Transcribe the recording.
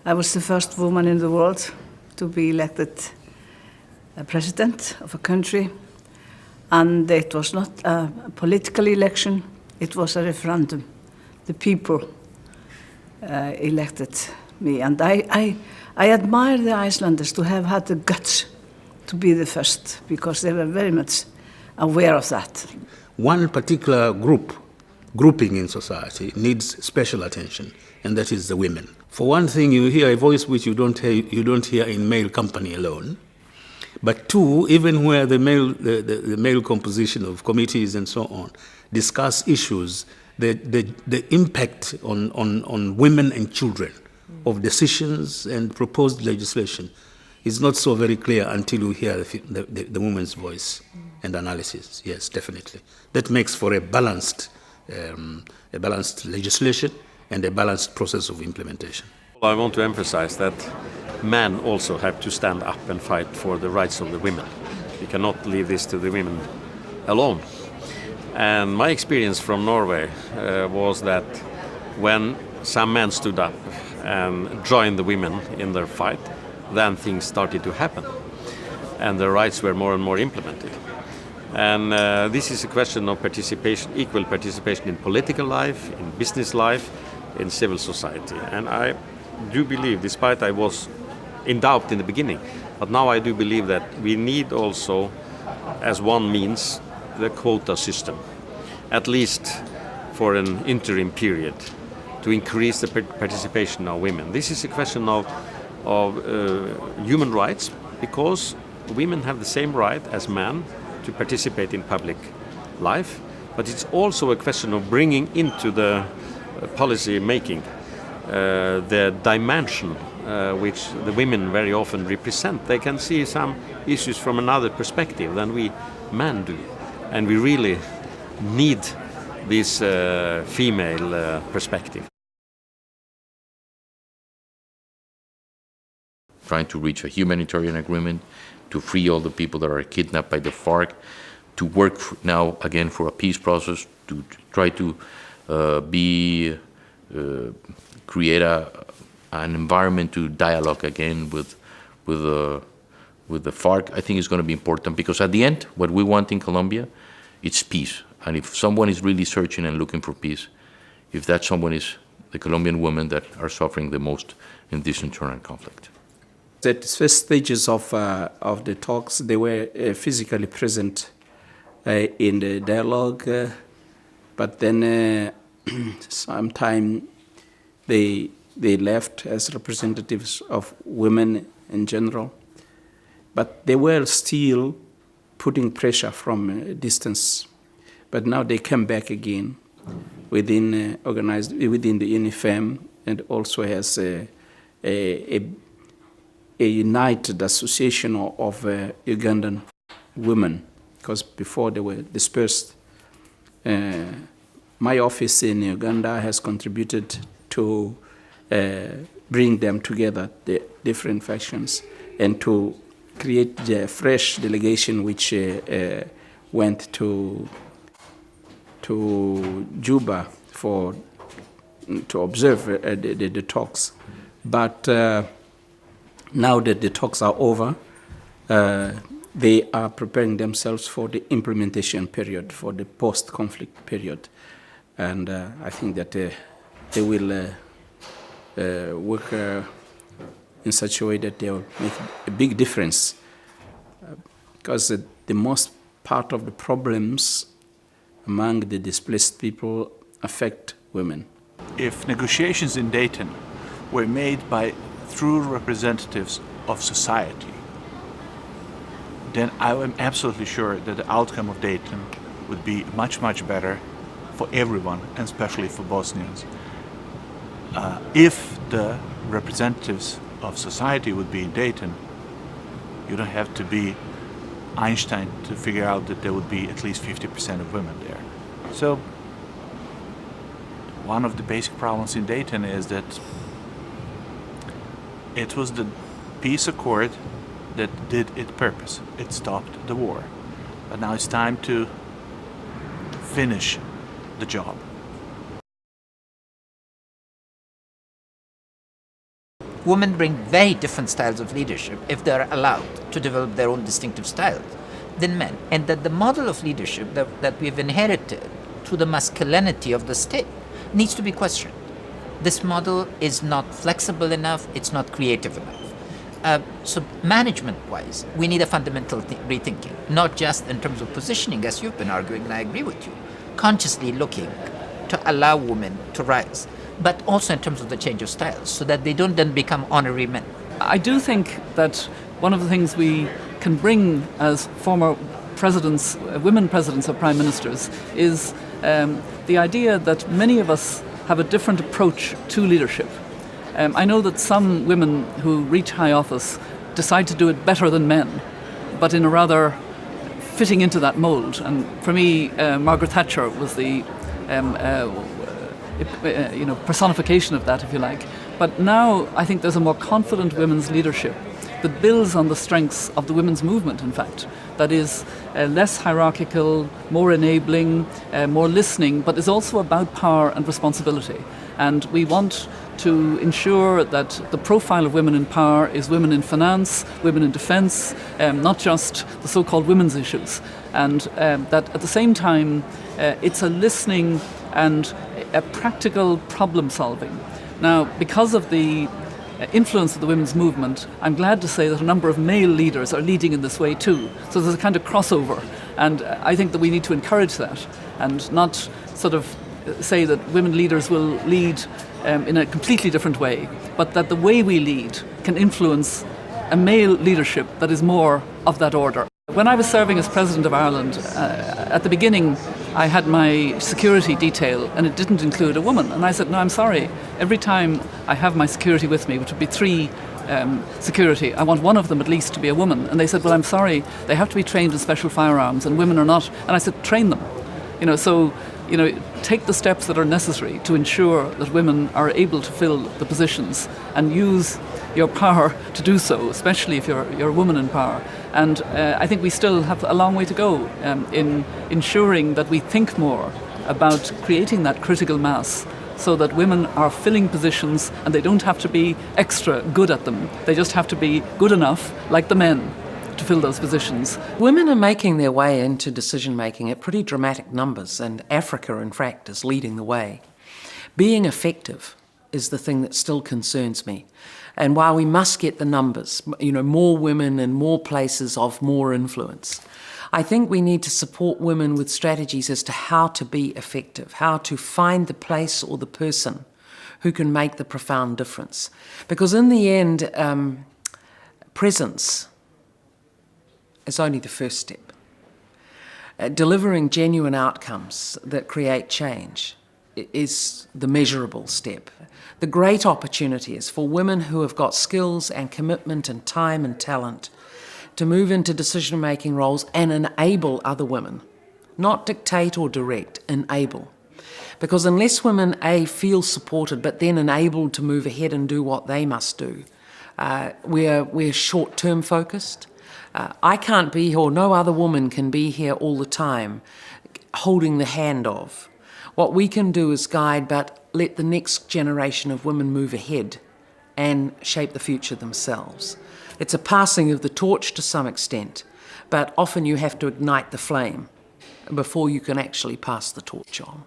I was the first woman in the world to be elected president of a country. And it was not a political election, it was a referendum. The people elected me. And I admire the Icelanders to have had the guts to be the first, because they were very much aware of that. One particular grouping in society needs special attention, and that is the women. For one thing, you hear a voice which you don't hear in male company alone. But two, even where the male composition of committees and so on discuss issues, the impact on women and children of decisions and proposed legislation is not so very clear until you hear the woman's voice and analysis. Yes, definitely. That makes for a balanced legislation and a balanced process of implementation. I want to emphasize that men also have to stand up and fight for the rights of the women. We cannot leave this to the women alone. And my experience from Norway was that when some men stood up and joined the women in their fight, then things started to happen. And the rights were more and more implemented. And this is a question of participation, equal participation in political life, in business life, in civil society. And I do believe, despite I was in doubt in the beginning, but now I do believe that we need also, as one means, the quota system, at least for an interim period, to increase the participation of women. This is a question of human rights, because women have the same right as men to participate in public life, but it's also a question of bringing into the policy making the dimension which the women very often represent. They can see some issues from another perspective than we men do, and we really need this female perspective. Trying to reach a humanitarian agreement, to free all the people that are kidnapped by the FARC, to work now again for a peace process, to try to create an environment to dialogue again with the FARC. I think is going to be important, because at the end, what we want in Colombia, it's peace. And if someone is really searching and looking for peace, if that someone is the Colombian women that are suffering the most in this internal conflict. At the first stages of the talks, they were physically present in the dialogue, but then sometime they left as representatives of women in general. But they were still putting pressure from a distance. But now they come back again within the UNIFEM, and also has a united association of Ugandan women, because before they were dispersed. My office in Uganda has contributed to bring them together, the different factions, and to create the fresh delegation which went to Juba to observe the talks. But now that the talks are over, they are preparing themselves for the implementation period, for the post-conflict period. And I think that they will work in such a way that they will make a big difference. Because the most part of the problems among the displaced people affect women. If negotiations in Dayton were made by true representatives of society, then I am absolutely sure that the outcome of Dayton would be much, much better for everyone, and especially for Bosnians. If the representatives of society would be in Dayton, you don't have to be Einstein to figure out that there would be at least 50% of women there. So one of the basic problems in Dayton is that it was the peace accord that did its purpose. It stopped the war. But now it's time to finish the job. Women bring very different styles of leadership if they're allowed to develop their own distinctive styles than men. And that the model of leadership that we've inherited through the masculinity of the state needs to be questioned. This model is not flexible enough, it's not creative enough. So management-wise, we need a fundamental rethinking, not just in terms of positioning, as you've been arguing, and I agree with you, consciously looking to allow women to rise, but also in terms of the change of styles, so that they don't then become honorary men. I do think that one of the things we can bring as former presidents, women presidents or prime ministers, is the idea that many of us have a different approach to leadership. I know that some women who reach high office decide to do it better than men, but in a rather fitting into that mould. And for me, Margaret Thatcher was the personification of that, if you like. But now I think there's a more confident women's leadership that builds on the strengths of the women's movement, in fact, that is less hierarchical, more enabling, more listening, but is also about power and responsibility. And we want to ensure that the profile of women in power is women in finance, women in defence, not just the so-called women's issues. And that at the same time, it's a listening and a practical problem solving. Now, because of the influence of the women's movement, I'm glad to say that a number of male leaders are leading in this way too. So there's a kind of crossover, and I think that we need to encourage that and not sort of say that women leaders will lead in a completely different way, but that the way we lead can influence a male leadership that is more of that order. When I was serving as President of Ireland, at the beginning I had my security detail and it didn't include a woman. And I said, no, I'm sorry. Every time I have my security with me, which would be 3 security, I want one of them at least to be a woman. And they said, well, I'm sorry, they have to be trained in special firearms and women are not. And I said, train them. Take the steps that are necessary to ensure that women are able to fill the positions and use your power to do so, especially if you're a woman in power. And I think we still have a long way to go in ensuring that we think more about creating that critical mass so that women are filling positions and they don't have to be extra good at them. They just have to be good enough, like the men, to fill those positions. Women are making their way into decision-making at pretty dramatic numbers, and Africa, in fact, is leading the way. Being effective is the thing that still concerns me. And while we must get the numbers, more women in more places of more influence, I think we need to support women with strategies as to how to be effective, how to find the place or the person who can make the profound difference. Because in the end, presence is only the first step. Delivering genuine outcomes that create change is the measurable step. The great opportunity is for women who have got skills and commitment and time and talent to move into decision-making roles and enable other women, not dictate or direct, enable. Because unless women, A, feel supported but then enabled to move ahead and do what they must do, we're short-term focused. I can't be here, or no other woman can be here all the time, holding the hand of. What we can do is guide, but let the next generation of women move ahead and shape the future themselves. It's a passing of the torch to some extent, but often you have to ignite the flame before you can actually pass the torch on.